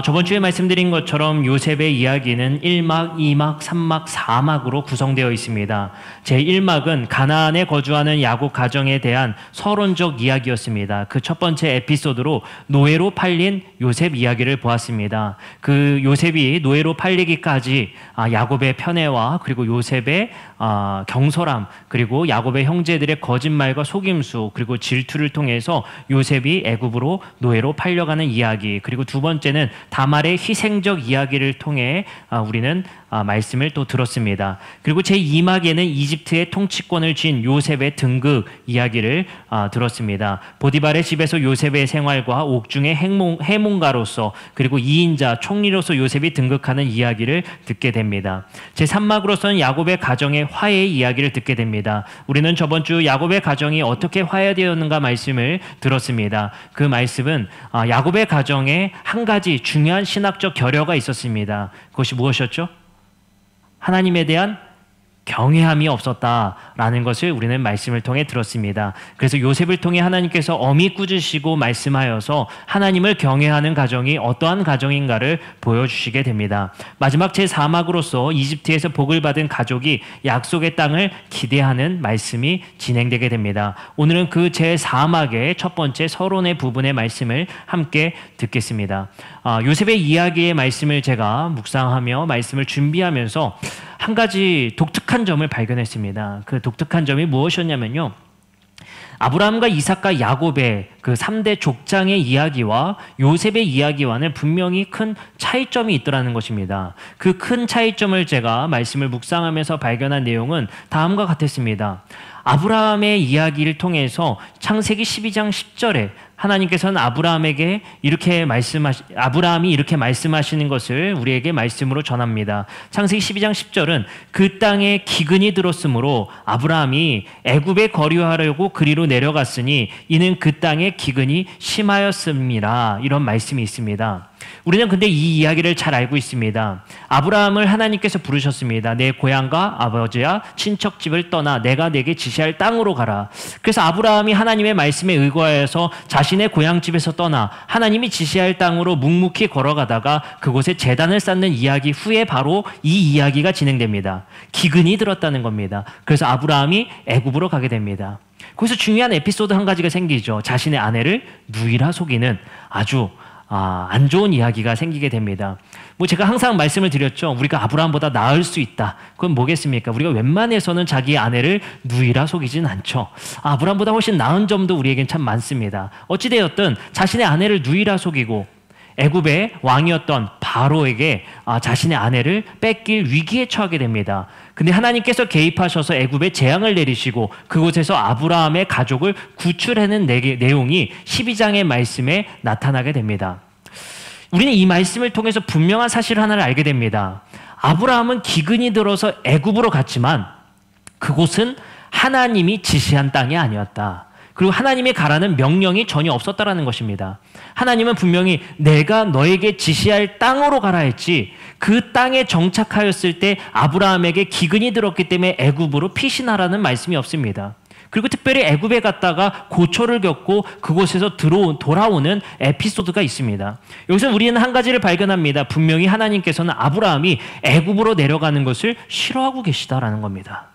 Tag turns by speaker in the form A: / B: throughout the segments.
A: 저번 주에 말씀드린 것처럼 요셉의 이야기는 1막, 2막, 3막, 4막으로 구성되어 있습니다. 제1막은 가나안에 거주하는 야곱 가정에 대한 서론적 이야기였습니다. 그 첫 번째 에피소드로 노예로 팔린 요셉 이야기를 보았습니다. 그 요셉이 노예로 팔리기까지 야곱의 편애와 그리고 요셉의 경솔함, 그리고 야곱의 형제들의 거짓말과 속임수, 그리고 질투를 통해서 요셉이 애굽으로 노예로 팔려가는 이야기, 그리고 두 번째는 다말의 희생적 이야기를 통해 우리는 말씀을 또 들었습니다. 그리고 제2막에는 이집트의 통치권을 쥔 요셉의 등극 이야기를 들었습니다. 보디발의 집에서 요셉의 생활과 옥중의 해몽가로서 그리고 2인자 총리로서 요셉이 등극하는 이야기를 듣게 됩니다. 제3막으로서는 야곱의 가정의 화해의 이야기를 듣게 됩니다. 우리는 저번 주 야곱의 가정이 어떻게 화해되었는가 말씀을 들었습니다. 그 말씀은 야곱의 가정에 한 가지 중요한 신학적 결여가 있었습니다. 그것이 무엇이었죠? 하나님에 대한 경외함이 없었다라는 것을 우리는 말씀을 통해 들었습니다. 그래서 요셉을 통해 하나님께서 엄히 꾸짖으시고 말씀하여서 하나님을 경외하는 가정이 어떠한 가정인가를 보여주시게 됩니다. 마지막 제4막으로서 이집트에서 복을 받은 가족이 약속의 땅을 기대하는 말씀이 진행되게 됩니다. 오늘은 그 제4막의 첫 번째 서론의 부분의 말씀을 함께 듣겠습니다. 요셉의 이야기의 말씀을 제가 묵상하며 말씀을 준비하면서 한 가지 독특한 점을 발견했습니다. 그 독특한 점이 무엇이었냐면요, 아브라함과 이삭과 야곱의 그 3대 족장의 이야기와 요셉의 이야기와는 분명히 큰 차이점이 있더라는 것입니다. 그 큰 차이점을 제가 말씀을 묵상하면서 발견한 내용은 다음과 같았습니다. 아브라함의 이야기를 통해서 창세기 12장 10절에 하나님께서는 아브라함이 이렇게 말씀하시는 것을 우리에게 말씀으로 전합니다. 창세기 12장 10절은 그 땅에 기근이 들었으므로 아브라함이 애굽에 거류하려고 그리로 내려갔으니 이는 그 땅에 기근이 심하였습니다. 이런 말씀이 있습니다. 우리는 근데 이 이야기를 잘 알고 있습니다. 아브라함을 하나님께서 부르셨습니다. 내 고향과 아버지와 친척집을 떠나 내가 내게 지시할 땅으로 가라. 그래서 아브라함이 하나님의 말씀에 의거하여서 자신의 고향집에서 떠나 하나님이 지시할 땅으로 묵묵히 걸어가다가 그곳에 제단을 쌓는 이야기 후에 바로 이 이야기가 진행됩니다. 기근이 들었다는 겁니다. 그래서 아브라함이 애굽으로 가게 됩니다. 거기서 중요한 에피소드 한 가지가 생기죠. 자신의 아내를 누이라 속이는 아주 안 좋은 이야기가 생기게 됩니다. 제가 항상 말씀을 드렸죠. 우리가 아브라함보다 나을 수 있다. 그건 뭐겠습니까? 우리가 웬만해서는 자기 아내를 누이라 속이진 않죠. 아브라함보다 훨씬 나은 점도 우리에겐 참 많습니다. 어찌되었든 자신의 아내를 누이라 속이고 애굽의 왕이었던 바로에게 자신의 아내를 뺏길 위기에 처하게 됩니다. 근데 하나님께서 개입하셔서 애굽에 재앙을 내리시고 그곳에서 아브라함의 가족을 구출해낸 내용이 12장의 말씀에 나타나게 됩니다. 우리는 이 말씀을 통해서 분명한 사실 하나를 알게 됩니다. 아브라함은 기근이 들어서 애굽으로 갔지만 그곳은 하나님이 지시한 땅이 아니었다. 그리고 하나님이 가라는 명령이 전혀 없었다라는 것입니다. 하나님은 분명히 내가 너에게 지시할 땅으로 가라 했지, 그 땅에 정착하였을 때 아브라함에게 기근이 들었기 때문에 애굽으로 피신하라는 말씀이 없습니다. 그리고 특별히 애굽에 갔다가 고초를 겪고 그곳에서 돌아오는 에피소드가 있습니다. 여기서 우리는 한 가지를 발견합니다. 분명히 하나님께서는 아브라함이 애굽으로 내려가는 것을 싫어하고 계시다라는 겁니다.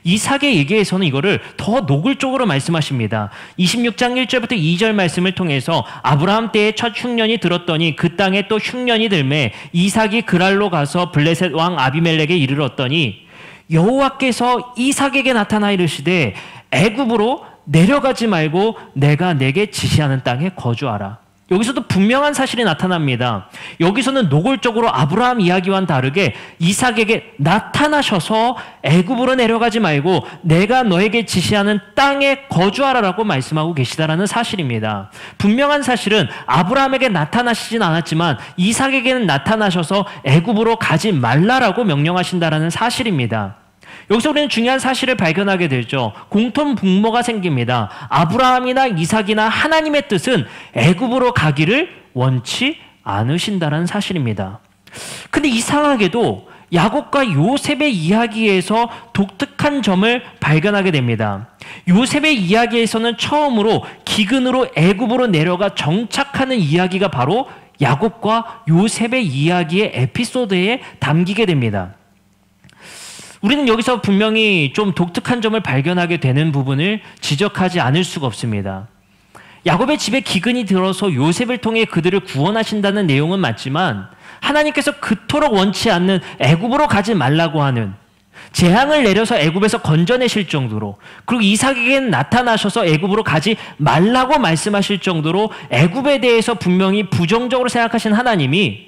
A: 이삭의 얘기에서는 이거를 더 노골적으로 말씀하십니다. 26장 1절부터 2절 말씀을 통해서 아브라함 때에 첫 흉년이 들었더니 그 땅에 또 흉년이 들매 이삭이 그랄로 가서 블레셋 왕 아비멜렉에 이르렀더니 여호와께서 이삭에게 나타나 이르시되 애굽으로 내려가지 말고 내가 내게 지시하는 땅에 거주하라. 여기서도 분명한 사실이 나타납니다. 여기서는 노골적으로 아브라함 이야기와는 다르게 이삭에게 나타나셔서 애굽으로 내려가지 말고 내가 너에게 지시하는 땅에 거주하라라고 말씀하고 계시다라는 사실입니다. 분명한 사실은 아브라함에게 나타나시진 않았지만 이삭에게는 나타나셔서 애굽으로 가지 말라라고 명령하신다라는 사실입니다. 여기서 우리는 중요한 사실을 발견하게 되죠. 공통분모가 생깁니다. 아브라함이나 이삭이나 하나님의 뜻은 애굽으로 가기를 원치 않으신다는 사실입니다. 근데 이상하게도 야곱과 요셉의 이야기에서 독특한 점을 발견하게 됩니다. 요셉의 이야기에서는 처음으로 기근으로 애굽으로 내려가 정착하는 이야기가 바로 야곱과 요셉의 이야기의 에피소드에 담기게 됩니다. 우리는 여기서 분명히 좀 독특한 점을 발견하게 되는 부분을 지적하지 않을 수가 없습니다. 야곱의 집에 기근이 들어서 요셉을 통해 그들을 구원하신다는 내용은 맞지만 하나님께서 그토록 원치 않는 애굽으로 가지 말라고 하는 재앙을 내려서 애굽에서 건져내실 정도로, 그리고 이삭에게는 나타나셔서 애굽으로 가지 말라고 말씀하실 정도로 애굽에 대해서 분명히 부정적으로 생각하신 하나님이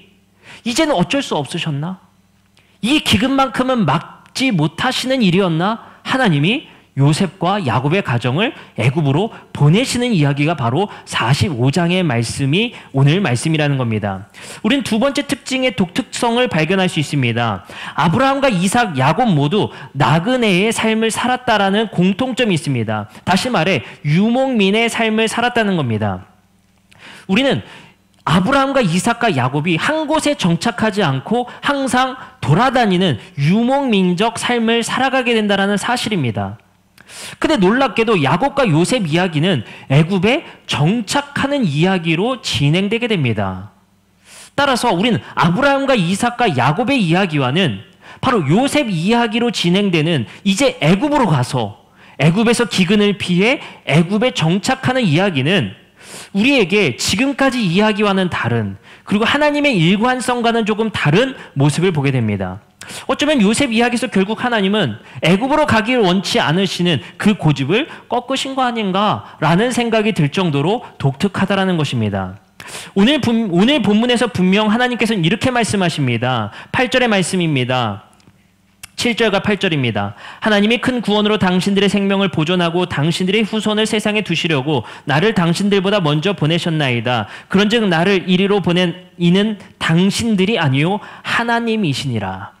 A: 이제는 어쩔 수 없으셨나? 이 기근만큼은 막지 못하시는 일이었나? 하나님이 요셉과 야곱의 가정을 애굽으로 보내시는 이야기가 바로 45장의 말씀이 오늘 말씀이라는 겁니다. 우린 두 번째 특징의 독특성을 발견할 수 있습니다. 아브라함과 이삭, 야곱 모두 나그네의 삶을 살았다라는 공통점이 있습니다. 다시 말해 유목민의 삶을 살았다는 겁니다. 우리는 아브라함과 이삭과 야곱이 한 곳에 정착하지 않고 항상 돌아다니는 유목민적 삶을 살아가게 된다는 사실입니다. 근데 놀랍게도 야곱과 요셉 이야기는 애굽에 정착하는 이야기로 진행되게 됩니다. 따라서 우리는 아브라함과 이삭과 야곱의 이야기와는 바로 요셉 이야기로 진행되는 이제 애굽으로 가서 애굽에서 기근을 피해 애굽에 정착하는 이야기는 우리에게 지금까지 이야기와는 다른, 그리고 하나님의 일관성과는 조금 다른 모습을 보게 됩니다. 어쩌면 요셉 이야기에서 결국 하나님은 애굽으로 가기를 원치 않으시는 그 고집을 꺾으신 거 아닌가라는 생각이 들 정도로 독특하다라는 것입니다. 오늘 본문에서 분명 하나님께서는 이렇게 말씀하십니다. 8절의 말씀입니다. 7절과 8절입니다. 하나님이 큰 구원으로 당신들의 생명을 보존하고 당신들의 후손을 세상에 두시려고 나를 당신들보다 먼저 보내셨나이다. 그런즉 나를 이리로 보낸 이는 당신들이 아니요 하나님이시니라.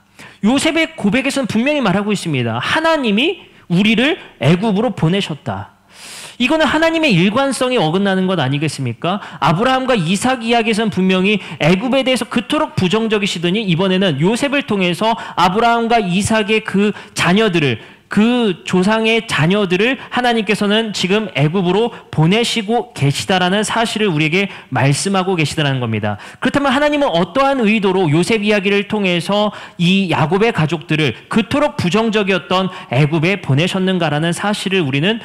A: 요셉의 고백에서는 분명히 말하고 있습니다. 하나님이 우리를 애굽으로 보내셨다. 이거는 하나님의 일관성이 어긋나는 것 아니겠습니까? 아브라함과 이삭 이야기에서는 분명히 애굽에 대해서 그토록 부정적이시더니 이번에는 요셉을 통해서 아브라함과 이삭의 그 자녀들을, 그 조상의 자녀들을 하나님께서는 지금 애굽으로 보내시고 계시다라는 사실을 우리에게 말씀하고 계시다는 겁니다. 그렇다면 하나님은 어떠한 의도로 요셉 이야기를 통해서 이 야곱의 가족들을 그토록 부정적이었던 애굽에 보내셨는가라는 사실을 우리는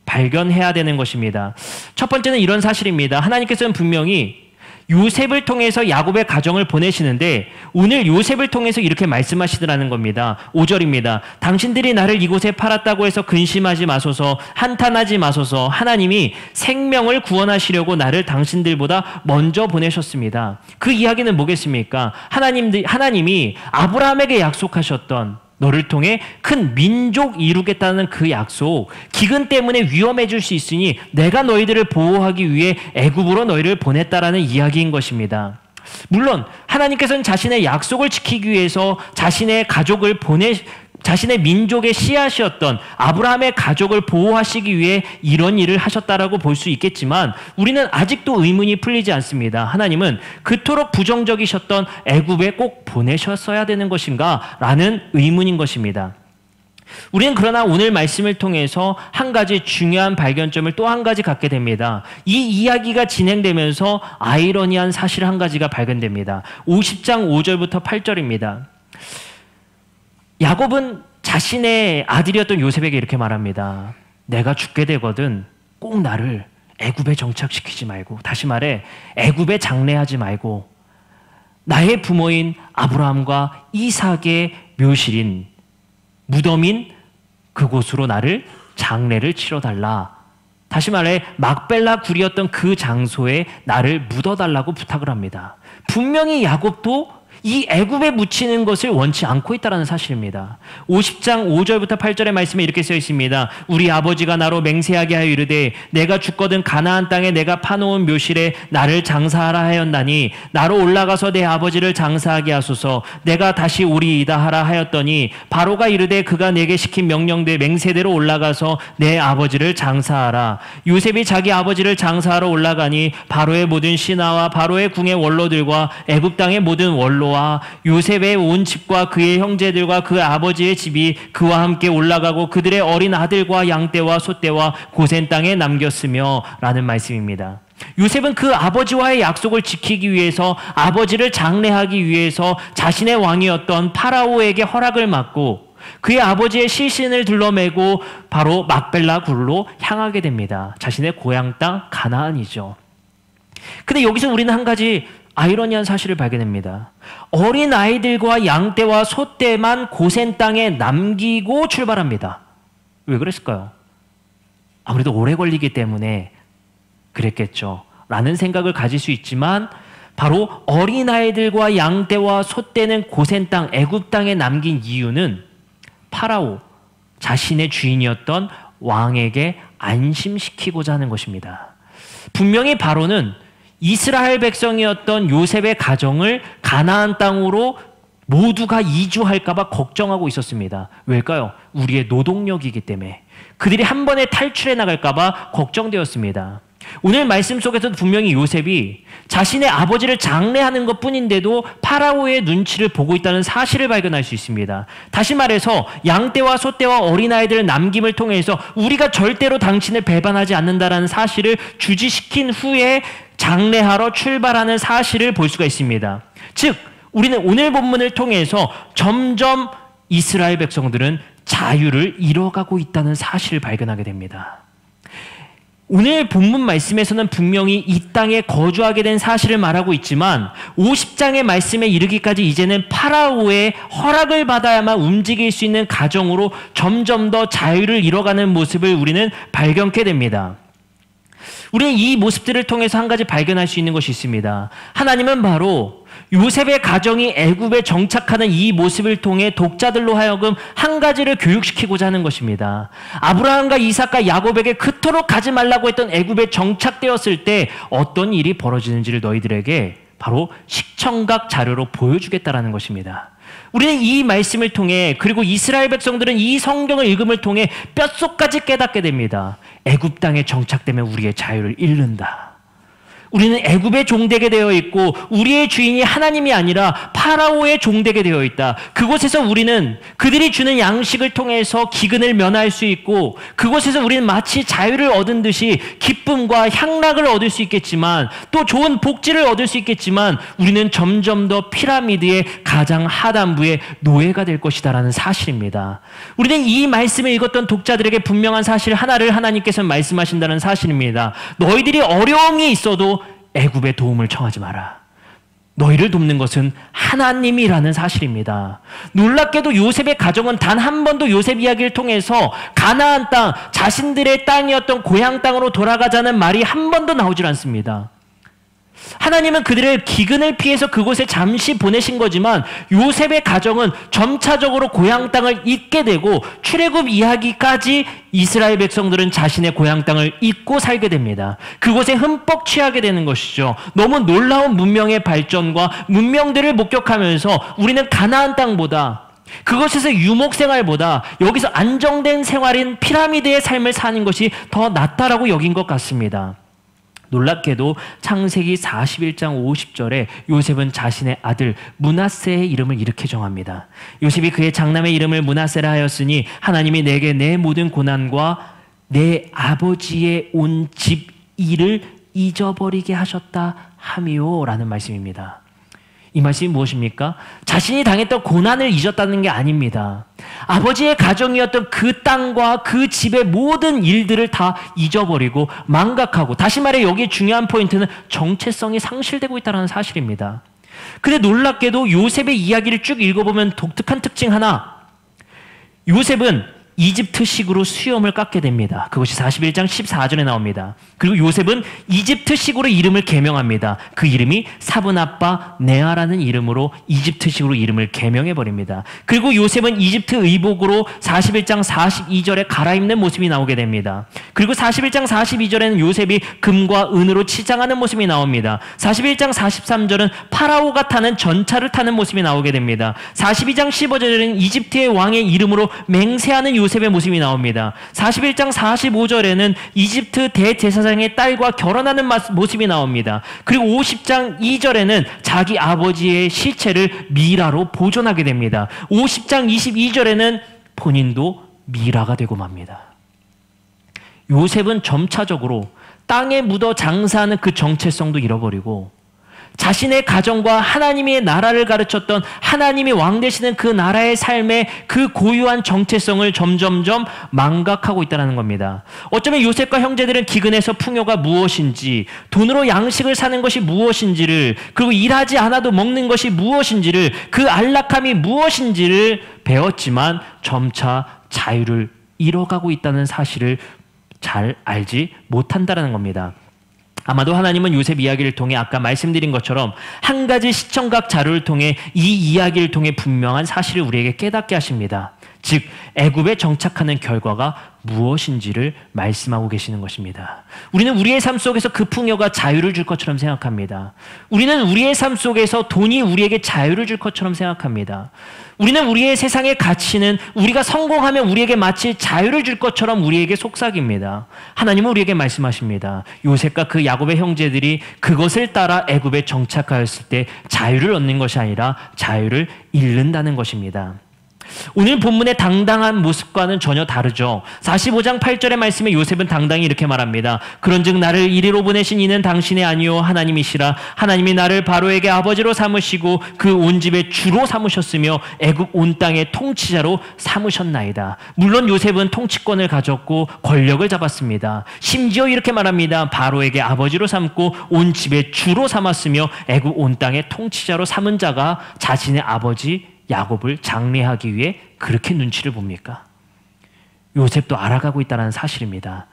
A: 발견해야 되는 것입니다. 첫 번째는 이런 사실입니다. 하나님께서는 분명히 요셉을 통해서 야곱의 가정을 보내시는데 오늘 요셉을 통해서 이렇게 말씀하시더라는 겁니다. 5절입니다. 당신들이 나를 이곳에 팔았다고 해서 근심하지 마소서, 한탄하지 마소서. 하나님이 생명을 구원하시려고 나를 당신들보다 먼저 보내셨습니다. 그 이야기는 뭐겠습니까? 하나님이 아브라함에게 약속하셨던 너를 통해 큰 민족 이루겠다는 그 약속, 기근 때문에 위험해질 수 있으니 내가 너희들을 보호하기 위해 애굽으로 너희를 보냈다라는 이야기인 것입니다. 물론 하나님께서는 자신의 약속을 지키기 위해서 자신의 가족을 자신의 민족의 씨앗이었던 아브라함의 가족을 보호하시기 위해 이런 일을 하셨다라고 볼 수 있겠지만 우리는 아직도 의문이 풀리지 않습니다. 하나님은 그토록 부정적이셨던 애굽에 꼭 보내셨어야 되는 것인가? 라는 의문인 것입니다. 우리는 그러나 오늘 말씀을 통해서 한 가지 중요한 발견점을 또 한 가지 갖게 됩니다. 이 이야기가 진행되면서 아이러니한 사실 한 가지가 발견됩니다. 50장 5절부터 8절입니다. 야곱은 자신의 아들이었던 요셉에게 이렇게 말합니다. 내가 죽게 되거든 꼭 나를 애굽에 정착시키지 말고, 다시 말해 애굽에 장례하지 말고 나의 부모인 아브라함과 이삭의 묘실인 무덤인 그곳으로 나를 장례를 치러달라. 다시 말해 막벨라 굴이었던 그 장소에 나를 묻어달라고 부탁을 합니다. 분명히 야곱도 이 애굽에 묻히는 것을 원치 않고 있다는 사실입니다. 50장 5절부터 8절의 말씀에 이렇게 써 있습니다. 우리 아버지가 나로 맹세하게 하여 이르되 내가 죽거든 가나안 땅에 내가 파놓은 묘실에 나를 장사하라 하였나니 나로 올라가서 내 아버지를 장사하게 하소서. 내가 다시 오리이다 하라 하였더니 바로가 이르되 그가 내게 시킨 명령대 맹세대로 올라가서 내 아버지를 장사하라. 요셉이 자기 아버지를 장사하러 올라가니 바로의 모든 신하와 바로의 궁의 원로들과 애굽 땅의 모든 원로 요셉의 온 집과 그의 형제들과 그 아버지의 집이 그와 함께 올라가고 그들의 어린 아들과 양떼와 소떼와 고센 땅에 남겼으며 라는 말씀입니다. 요셉은 그 아버지와의 약속을 지키기 위해서, 아버지를 장례하기 위해서 자신의 왕이었던 파라오에게 허락을 받고 그의 아버지의 시신을 둘러매고 바로 막벨라 굴로 향하게 됩니다. 자신의 고향 땅 가나안이죠. 근데 여기서 우리는 한 가지 아이러니한 사실을 발견합니다. 어린 아이들과 양떼와 소떼만 고센 땅에 남기고 출발합니다. 왜 그랬을까요? 아무래도 오래 걸리기 때문에 그랬겠죠. 라는 생각을 가질 수 있지만 바로 어린아이들과 양떼와 소떼는 고센 땅, 애굽 땅에 남긴 이유는 파라오, 자신의 주인이었던 왕에게 안심시키고자 하는 것입니다. 분명히 바로는 이스라엘 백성이었던 요셉의 가정을 가나안 땅으로 모두가 이주할까 봐 걱정하고 있었습니다. 왜일까요? 우리의 노동력이기 때문에. 그들이 한 번에 탈출해 나갈까 봐 걱정되었습니다. 오늘 말씀 속에서도 분명히 요셉이 자신의 아버지를 장례하는 것뿐인데도 파라오의 눈치를 보고 있다는 사실을 발견할 수 있습니다. 다시 말해서 양떼와 소떼와 어린아이들을 남김을 통해서 우리가 절대로 당신을 배반하지 않는다라는 사실을 주지시킨 후에 장례하러 출발하는 사실을 볼 수가 있습니다. 즉 우리는 오늘 본문을 통해서 점점 이스라엘 백성들은 자유를 잃어가고 있다는 사실을 발견하게 됩니다. 오늘 본문 말씀에서는 분명히 이 땅에 거주하게 된 사실을 말하고 있지만 50장의 말씀에 이르기까지 이제는 파라오의 허락을 받아야만 움직일 수 있는 가정으로 점점 더 자유를 잃어가는 모습을 우리는 발견케 됩니다. 우리는 이 모습들을 통해서 한 가지 발견할 수 있는 것이 있습니다. 하나님은 바로 요셉의 가정이 애굽에 정착하는 이 모습을 통해 독자들로 하여금 한 가지를 교육시키고자 하는 것입니다. 아브라함과 이삭과 야곱에게 그토록 가지 말라고 했던 애굽에 정착되었을 때 어떤 일이 벌어지는지를 너희들에게 바로 시청각 자료로 보여주겠다라는 것입니다. 우리는 이 말씀을 통해, 그리고 이스라엘 백성들은 이 성경을 읽음을 통해 뼛속까지 깨닫게 됩니다. 애굽 땅에 정착되면 우리의 자유를 잃는다. 우리는 애굽의 종되게 되어 있고 우리의 주인이 하나님이 아니라 파라오의 종되게 되어 있다. 그곳에서 우리는 그들이 주는 양식을 통해서 기근을 면할 수 있고 그곳에서 우리는 마치 자유를 얻은 듯이 기쁨과 향락을 얻을 수 있겠지만 또 좋은 복지를 얻을 수 있겠지만 우리는 점점 더 피라미드의 가장 하단부의 노예가 될 것이다라는 사실입니다. 우리는 이 말씀을 읽었던 독자들에게 분명한 사실 하나를 하나님께서 말씀하신다는 사실입니다. 너희들이 어려움이 있어도 애굽의 도움을 청하지 마라. 너희를 돕는 것은 하나님이라는 사실입니다. 놀랍게도 요셉의 가정은 단 한 번도 요셉 이야기를 통해서 가나안 땅, 자신들의 땅이었던 고향 땅으로 돌아가자는 말이 한 번도 나오질 않습니다. 하나님은 그들의 기근을 피해서 그곳에 잠시 보내신 거지만 요셉의 가정은 점차적으로 고향 땅을 잊게 되고 출애굽 이야기까지 이스라엘 백성들은 자신의 고향 땅을 잊고 살게 됩니다. 그곳에 흠뻑 취하게 되는 것이죠. 너무 놀라운 문명의 발전과 문명들을 목격하면서 우리는 가나안 땅보다, 그것에서 유목생활보다 여기서 안정된 생활인 피라미드의 삶을 사는 것이 더 낫다라고 여긴 것 같습니다. 놀랍게도 창세기 41장 50절에 요셉은 자신의 아들 므낫세의 이름을 이렇게 정합니다. 요셉이 그의 장남의 이름을 므낫세라 하였으니 하나님이 내게 내 모든 고난과 내 아버지의 온 집 일을 잊어버리게 하셨다 하미요 라는 말씀입니다. 이 말씀이 무엇입니까? 자신이 당했던 고난을 잊었다는 게 아닙니다. 아버지의 가정이었던 그 땅과 그 집의 모든 일들을 다 잊어버리고 망각하고, 다시 말해 여기에 중요한 포인트는 정체성이 상실되고 있다는 사실입니다. 근데 놀랍게도 요셉의 이야기를 쭉 읽어보면 독특한 특징 하나, 요셉은 이집트식으로 수염을 깎게 됩니다. 그것이 41장 14절에 나옵니다. 그리고 요셉은 이집트식으로 이름을 개명합니다. 그 이름이 사분아빠 네아라는 이름으로 이집트식으로 이름을 개명해버립니다. 그리고 요셉은 이집트 의복으로 41장 42절에 갈아입는 모습이 나오게 됩니다. 그리고 41장 42절에는 요셉이 금과 은으로 치장하는 모습이 나옵니다. 41장 43절은 파라오가 타는 전차를 타는 모습이 나오게 됩니다. 42장 15절에는 이집트의 왕의 이름으로 맹세하는 요셉의 모습이 나옵니다. 41장 45절에는 이집트 대제사장의 딸과 결혼하는 모습이 나옵니다. 그리고 50장 2절에는 자기 아버지의 시체를 미라로 보존하게 됩니다. 50장 22절에는 본인도 미라가 되고 맙니다. 요셉은 점차적으로 땅에 묻어 장사하는 그 정체성도 잃어버리고 자신의 가정과 하나님의 나라를 가르쳤던 하나님이 왕 되시는 그 나라의 삶의 그 고유한 정체성을 점점점 망각하고 있다는 겁니다. 어쩌면 요셉과 형제들은 기근에서 풍요가 무엇인지, 돈으로 양식을 사는 것이 무엇인지를, 그리고 일하지 않아도 먹는 것이 무엇인지를, 그 안락함이 무엇인지를 배웠지만 점차 자유를 잃어가고 있다는 사실을 잘 알지 못한다는 겁니다. 아마도 하나님은 요셉 이야기를 통해 아까 말씀드린 것처럼 한 가지 시청각 자료를 통해 이 이야기를 통해 분명한 사실을 우리에게 깨닫게 하십니다. 즉 애굽에 정착하는 결과가 무엇인지를 말씀하고 계시는 것입니다. 우리는 우리의 삶 속에서 그 풍요가 자유를 줄 것처럼 생각합니다. 우리는 우리의 삶 속에서 돈이 우리에게 자유를 줄 것처럼 생각합니다. 우리는 우리의 세상의 가치는 우리가 성공하면 우리에게 마치 자유를 줄 것처럼 우리에게 속삭입니다. 하나님은 우리에게 말씀하십니다. 요셉과 그 야곱의 형제들이 그것을 따라 애굽에 정착하였을 때 자유를 얻는 것이 아니라 자유를 잃는다는 것입니다. 오늘 본문의 당당한 모습과는 전혀 다르죠. 45장 8절의 말씀에 요셉은 당당히 이렇게 말합니다. 그런즉 나를 이리로 보내신 이는 당신이 아니요 하나님이시라. 하나님이 나를 바로에게 아버지로 삼으시고 그 온 집의 주로 삼으셨으며 애굽 온 땅의 통치자로 삼으셨나이다. 물론 요셉은 통치권을 가졌고 권력을 잡았습니다. 심지어 이렇게 말합니다. 바로에게 아버지로 삼고 온 집의 주로 삼았으며 애굽 온 땅의 통치자로 삼은 자가 자신의 아버지 야곱을 장례하기 위해 그렇게 눈치를 봅니까? 요셉도 알아가고 있다는 사실입니다.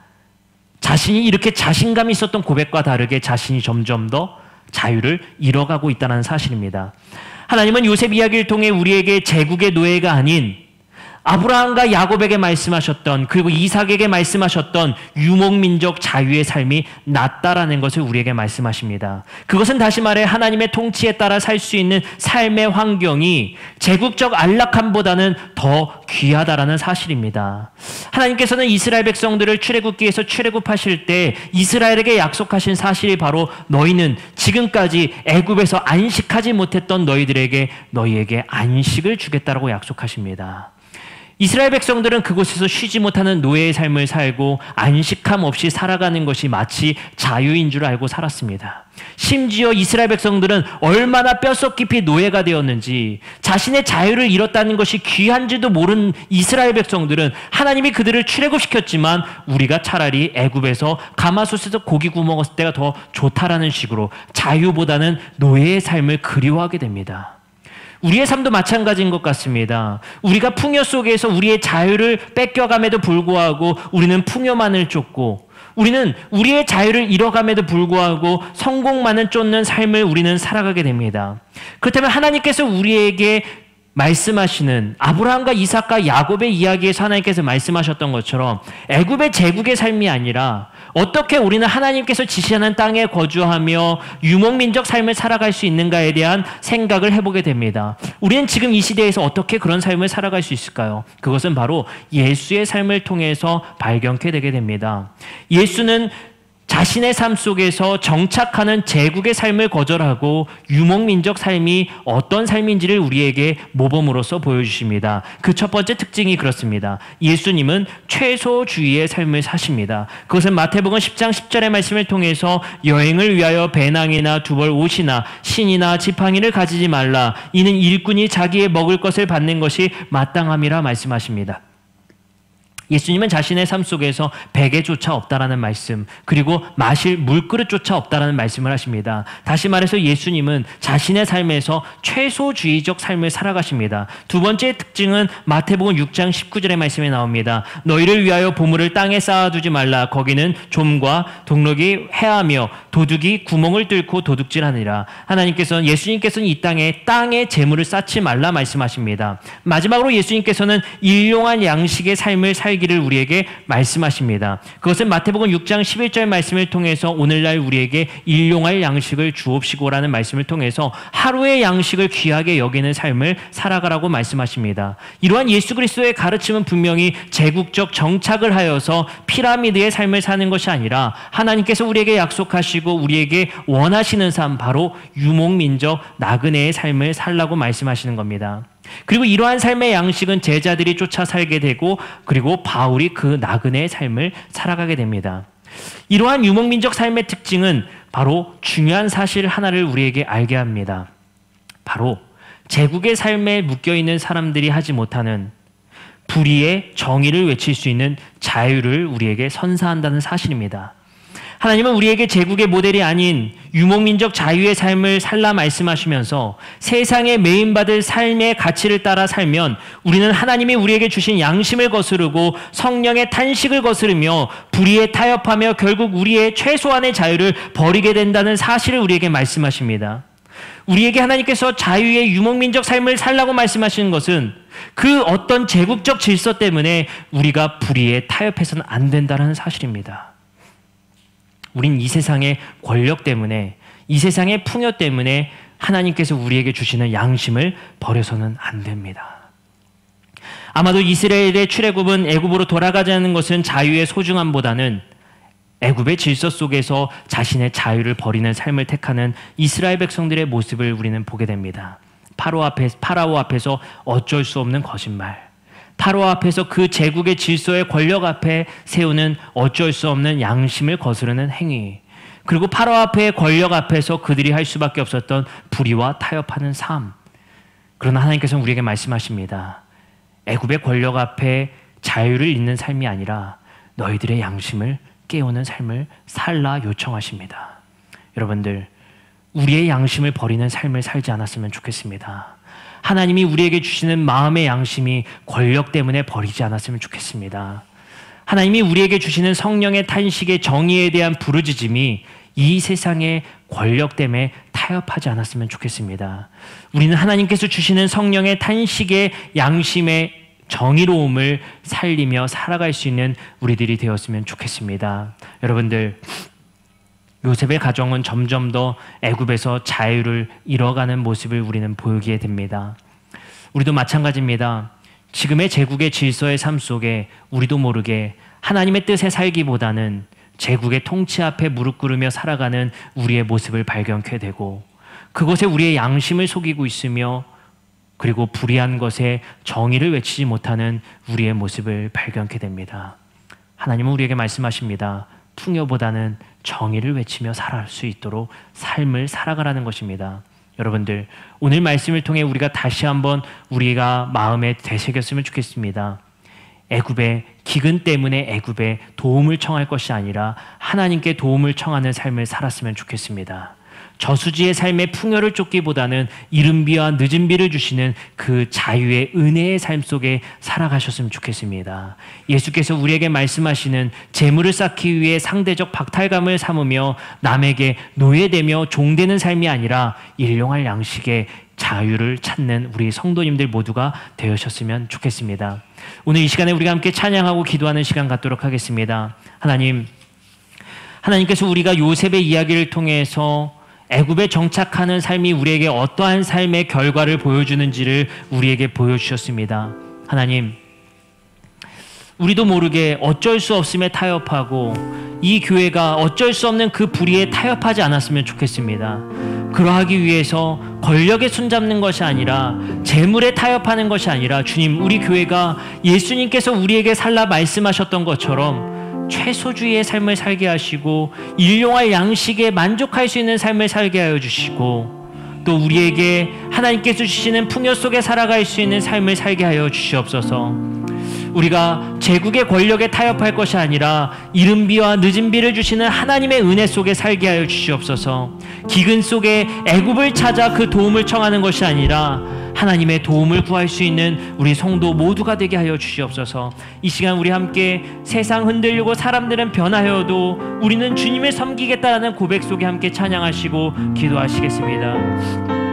A: 자신이 이렇게 자신감이 있었던 고백과 다르게 자신이 점점 더 자유를 잃어가고 있다는 사실입니다. 하나님은 요셉 이야기를 통해 우리에게 제국의 노예가 아닌 아브라함과 야곱에게 말씀하셨던, 그리고 이삭에게 말씀하셨던 유목민족 자유의 삶이 낫다라는 것을 우리에게 말씀하십니다. 그것은 다시 말해 하나님의 통치에 따라 살 수 있는 삶의 환경이 제국적 안락함보다는 더 귀하다라는 사실입니다. 하나님께서는 이스라엘 백성들을 출애굽기에서 출애굽하실 때 이스라엘에게 약속하신 사실이 바로 너희는 지금까지 애굽에서 안식하지 못했던 너희에게 안식을 주겠다라고 약속하십니다. 이스라엘 백성들은 그곳에서 쉬지 못하는 노예의 삶을 살고 안식함 없이 살아가는 것이 마치 자유인 줄 알고 살았습니다. 심지어 이스라엘 백성들은 얼마나 뼛속 깊이 노예가 되었는지, 자신의 자유를 잃었다는 것이 귀한지도 모르는 이스라엘 백성들은 하나님이 그들을 출애굽시켰지만 우리가 차라리 애굽에서 가마솥에서 고기 구워 먹었을 때가 더 좋다라는 식으로 자유보다는 노예의 삶을 그리워하게 됩니다. 우리의 삶도 마찬가지인 것 같습니다. 우리가 풍요 속에서 우리의 자유를 뺏겨감에도 불구하고 우리는 풍요만을 쫓고, 우리는 우리의 자유를 잃어감에도 불구하고 성공만을 쫓는 삶을 우리는 살아가게 됩니다. 그렇다면 하나님께서 우리에게 말씀하시는 아브라함과 이삭과 야곱의 이야기에서 하나님께서 말씀하셨던 것처럼 애굽의 제국의 삶이 아니라 어떻게 우리는 하나님께서 지시하는 땅에 거주하며 유목민족 삶을 살아갈 수 있는가에 대한 생각을 해보게 됩니다. 우리는 지금 이 시대에서 어떻게 그런 삶을 살아갈 수 있을까요? 그것은 바로 예수의 삶을 통해서 발견케 되게 됩니다. 예수는 자신의 삶 속에서 정착하는 제국의 삶을 거절하고 유목민족 삶이 어떤 삶인지를 우리에게 모범으로서 보여주십니다. 그 첫 번째 특징이 그렇습니다. 예수님은 최소주의의 삶을 사십니다. 그것은 마태복음 10장 10절의 말씀을 통해서 여행을 위하여 배낭이나 두벌 옷이나 신이나 지팡이를 가지지 말라. 이는 일꾼이 자기의 먹을 것을 받는 것이 마땅함이라 말씀하십니다. 예수님은 자신의 삶 속에서 베개조차 없다라는 말씀, 그리고 마실 물그릇조차 없다라는 말씀을 하십니다. 다시 말해서 예수님은 자신의 삶에서 최소주의적 삶을 살아가십니다. 두 번째 특징은 마태복음 6장 19절의 말씀에 나옵니다. 너희를 위하여 보물을 땅에 쌓아두지 말라. 거기는 좀과 동록이 해하며 도둑이 구멍을 뚫고 도둑질하니라. 예수님께서는 이 땅에 재물을 쌓지 말라 말씀하십니다. 마지막으로 예수님께서는 일용할 양식의 삶을 살기를 우리에게 말씀하십니다. 그것은 마태복음 6장 11절 말씀을 통해서 오늘날 우리에게 일용할 양식을 주옵시고라는 말씀을 통해서 하루의 양식을 귀하게 여기는 삶을 살아가라고 말씀하십니다. 이러한 예수 그리스도의 가르침은 분명히 제국적 정착을 하여서 피라미드의 삶을 사는 것이 아니라 하나님께서 우리에게 약속하시고 우리에게 원하시는 삶, 바로 유목민족 나그네의 삶을 살라고 말씀하시는 겁니다. 그리고 이러한 삶의 양식은 제자들이 쫓아 살게 되고, 그리고 바울이 그 나그네의 삶을 살아가게 됩니다. 이러한 유목민적 삶의 특징은 바로 중요한 사실 하나를 우리에게 알게 합니다. 바로 제국의 삶에 묶여있는 사람들이 하지 못하는 불의의 정의를 외칠 수 있는 자유를 우리에게 선사한다는 사실입니다. 하나님은 우리에게 제국의 모델이 아닌 유목민적 자유의 삶을 살라 말씀하시면서 세상에 매인받을 삶의 가치를 따라 살면 우리는 하나님이 우리에게 주신 양심을 거스르고 성령의 탄식을 거스르며 불의에 타협하며 결국 우리의 최소한의 자유를 버리게 된다는 사실을 우리에게 말씀하십니다. 우리에게 하나님께서 자유의 유목민적 삶을 살라고 말씀하시는 것은 그 어떤 제국적 질서 때문에 우리가 불의에 타협해서는 안 된다는 사실입니다. 우린 이 세상의 권력 때문에, 이 세상의 풍요 때문에 하나님께서 우리에게 주시는 양심을 버려서는 안 됩니다. 아마도 이스라엘의 출애굽은 애굽으로 돌아가자는 것은 자유의 소중함보다는 애굽의 질서 속에서 자신의 자유를 버리는 삶을 택하는 이스라엘 백성들의 모습을 우리는 보게 됩니다. 파라오 앞에서 어쩔 수 없는 거짓말, 파라오 앞에서 그 제국의 질서의 권력 앞에 세우는 어쩔 수 없는 양심을 거스르는 행위, 그리고 파라오 앞의 권력 앞에서 그들이 할 수밖에 없었던 불의와 타협하는 삶. 그러나 하나님께서는 우리에게 말씀하십니다. 애굽의 권력 앞에 자유를 잇는 삶이 아니라 너희들의 양심을 깨우는 삶을 살라 요청하십니다. 여러분들, 우리의 양심을 버리는 삶을 살지 않았으면 좋겠습니다. 하나님이 우리에게 주시는 마음의 양심이 권력 때문에 버리지 않았으면 좋겠습니다. 하나님이 우리에게 주시는 성령의 탄식의 정의에 대한 부르짖음이 이 세상의 권력 때문에 타협하지 않았으면 좋겠습니다. 우리는 하나님께서 주시는 성령의 탄식의 양심의 정의로움을 살리며 살아갈 수 있는 우리들이 되었으면 좋겠습니다. 여러분들, 요셉의 가정은 점점 더 애굽에서 자유를 잃어가는 모습을 우리는 보이게 됩니다. 우리도 마찬가지입니다. 지금의 제국의 질서의 삶 속에 우리도 모르게 하나님의 뜻에 살기보다는 제국의 통치 앞에 무릎 꿇으며 살아가는 우리의 모습을 발견케 되고, 그것에 우리의 양심을 속이고 있으며, 그리고 불의한 것에 정의를 외치지 못하는 우리의 모습을 발견케 됩니다. 하나님은 우리에게 말씀하십니다. 풍요보다는 정의를 외치며 살아갈 수 있도록 삶을 살아가라는 것입니다. 여러분들, 오늘 말씀을 통해 우리가 다시 한번 우리가 마음에 되새겼으면 좋겠습니다. 애굽의 기근 때문에 애굽에 도움을 청할 것이 아니라 하나님께 도움을 청하는 삶을 살았으면 좋겠습니다. 저수지의 삶의 풍요를 쫓기보다는 이른 비와 늦은 비를 주시는 그 자유의 은혜의 삶 속에 살아가셨으면 좋겠습니다. 예수께서 우리에게 말씀하시는 재물을 쌓기 위해 상대적 박탈감을 삼으며 남에게 노예되며 종되는 삶이 아니라 일용할 양식의 자유를 찾는 우리 성도님들 모두가 되셨으면 좋겠습니다. 오늘 이 시간에 우리가 함께 찬양하고 기도하는 시간 갖도록 하겠습니다. 하나님께서 우리가 요셉의 이야기를 통해서 애굽에 정착하는 삶이 우리에게 어떠한 삶의 결과를 보여주는지를 우리에게 보여주셨습니다. 하나님, 우리도 모르게 어쩔 수 없음에 타협하고 이 교회가 어쩔 수 없는 그 불의에 타협하지 않았으면 좋겠습니다. 그러하기 위해서 권력에 손잡는 것이 아니라 재물에 타협하는 것이 아니라 주님, 우리 교회가 예수님께서 우리에게 살라 말씀하셨던 것처럼 최소주의의 삶을 살게 하시고 일용할 양식에 만족할 수 있는 삶을 살게 하여 주시고, 또 우리에게 하나님께서 주시는 풍요 속에 살아갈 수 있는 삶을 살게 하여 주시옵소서. 우리가 제국의 권력에 타협할 것이 아니라 이른 비와 늦은 비를 주시는 하나님의 은혜 속에 살게 하여 주시옵소서. 기근 속에 애굽을 찾아 그 도움을 청하는 것이 아니라 하나님의 도움을 구할 수 있는 우리 성도 모두가 되게 하여 주시옵소서. 이 시간 우리 함께 세상 흔들리고 사람들은 변하여도 우리는 주님을 섬기겠다라는 고백 속에 함께 찬양하시고 기도하시겠습니다.